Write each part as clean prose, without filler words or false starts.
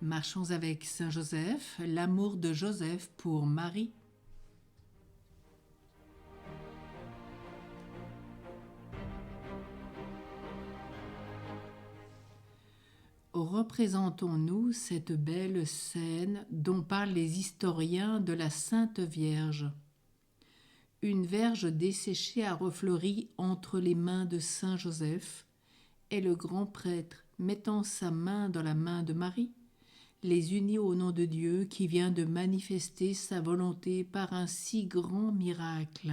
Marchons avec Saint Joseph, l'amour de Joseph pour Marie. Représentons-nous cette belle scène dont parlent les historiens de la Sainte Vierge. Une verge desséchée a refleuri entre les mains de Saint Joseph, et le grand prêtre, mettant sa main dans la main de Marie, les unit au nom de Dieu qui vient de manifester sa volonté par un si grand miracle.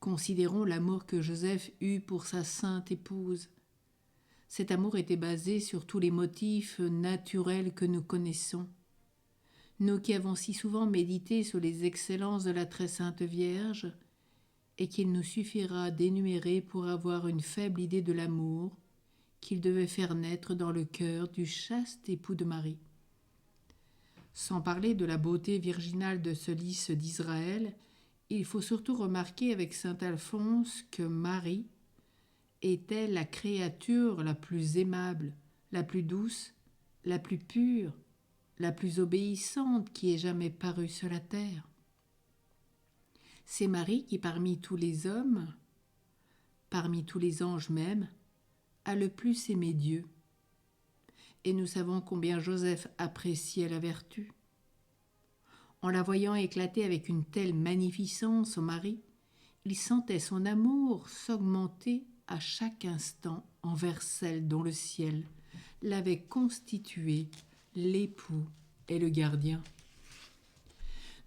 Considérons l'amour que Joseph eut pour sa sainte épouse. Cet amour était basé sur tous les motifs naturels que nous connaissons. Nous qui avons si souvent médité sur les excellences de la très sainte Vierge, et qu'il nous suffira d'énumérer pour avoir une faible idée de l'amour qu'il devait faire naître dans le cœur du chaste époux de Marie. Sans parler de la beauté virginale de ce lys d'Israël, il faut surtout remarquer avec saint Alphonse que Marie était la créature la plus aimable, la plus douce, la plus pure, la plus obéissante qui ait jamais paru sur la terre. C'est Marie qui, parmi tous les hommes, parmi tous les anges même, a le plus aimé Dieu. Et nous savons combien Joseph appréciait la vertu. En la voyant éclater avec une telle magnificence au mari, il sentait son amour s'augmenter à chaque instant envers celle dont le ciel l'avait constitué l'époux et le gardien.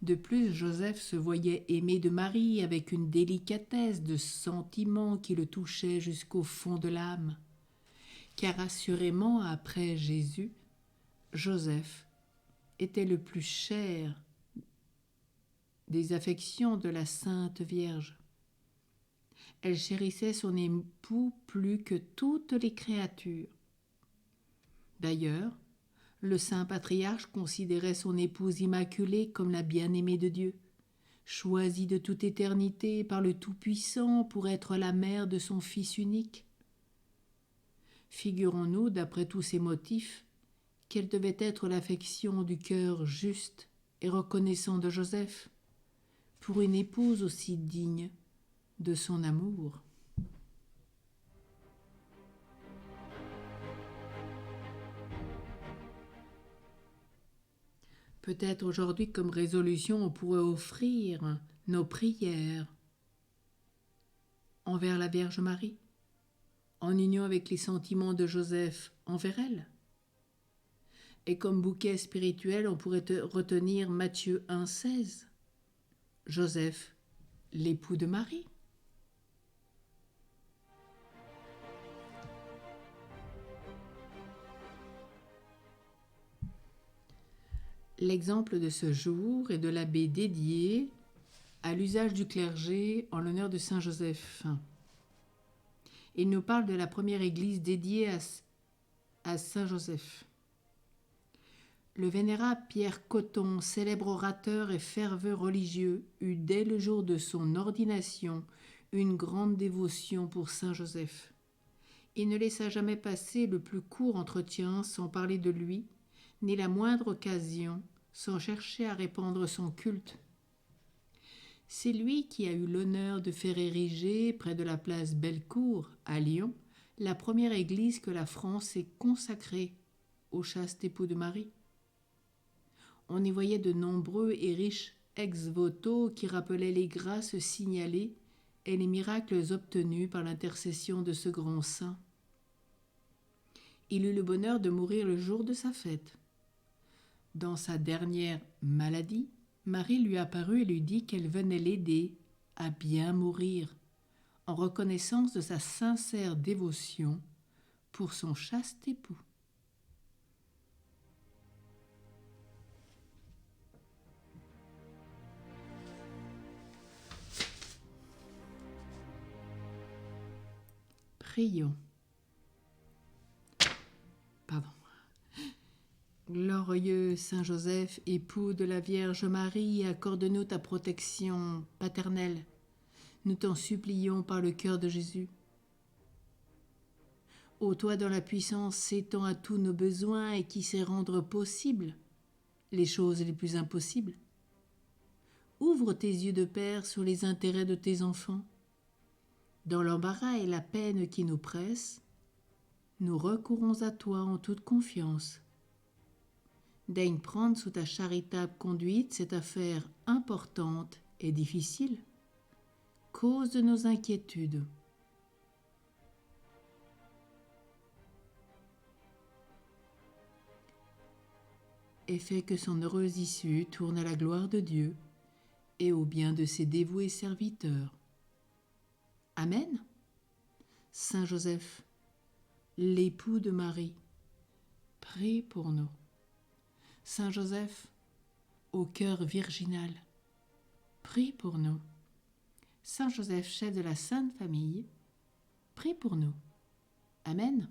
De plus, Joseph se voyait aimé de Marie avec une délicatesse de sentiment qui le touchait jusqu'au fond de l'âme. Car assurément, après Jésus, Joseph était le plus cher des affections de la Sainte Vierge. Elle chérissait son époux plus que toutes les créatures. D'ailleurs, le saint patriarche considérait son épouse immaculée comme la bien-aimée de Dieu, choisie de toute éternité par le Tout-Puissant pour être la mère de son Fils unique. Figurons-nous, d'après tous ces motifs, quelle devait être l'affection du cœur juste et reconnaissant de Joseph pour une épouse aussi digne de son amour. Peut-être aujourd'hui, comme résolution, on pourrait offrir nos prières envers la Vierge Marie, en union avec les sentiments de Joseph envers elle. Et comme bouquet spirituel, on pourrait retenir Matthieu 1,16, Joseph, l'époux de Marie. L'exemple de ce jour est de l'abbé dédié à l'usage du clergé en l'honneur de Saint Joseph. Il nous parle de la première église dédiée à Saint Joseph. Le vénérable Pierre Coton, célèbre orateur et ferveux religieux, eut dès le jour de son ordination une grande dévotion pour Saint Joseph. Il ne laissa jamais passer le plus court entretien sans parler de lui, ni la moindre occasion sans chercher à répandre son culte. C'est lui qui a eu l'honneur de faire ériger, près de la place Bellecour, à Lyon, la première église que la France ait consacrée au chaste époux de Marie. On y voyait de nombreux et riches ex-voto qui rappelaient les grâces signalées et les miracles obtenus par l'intercession de ce grand saint. Il eut le bonheur de mourir le jour de sa fête. Dans sa dernière maladie, Marie lui apparut et lui dit qu'elle venait l'aider à bien mourir, en reconnaissance de sa sincère dévotion pour son chaste époux. Prions. Glorieux Saint Joseph, époux de la Vierge Marie, accorde-nous ta protection paternelle. Nous t'en supplions par le cœur de Jésus. Ô toi dont la puissance s'étend à tous nos besoins et qui sait rendre possibles les choses les plus impossibles, ouvre tes yeux de père sur les intérêts de tes enfants. Dans l'embarras et la peine qui nous pressent, nous recourons à toi en toute confiance. Daigne prendre sous ta charitable conduite cette affaire importante et difficile, cause de nos inquiétudes. Et fais que son heureuse issue tourne à la gloire de Dieu et au bien de ses dévoués serviteurs. Amen. Saint Joseph, l'époux de Marie, prie pour nous. Saint Joseph, au cœur virginal, prie pour nous. Saint Joseph, chef de la Sainte Famille, prie pour nous. Amen.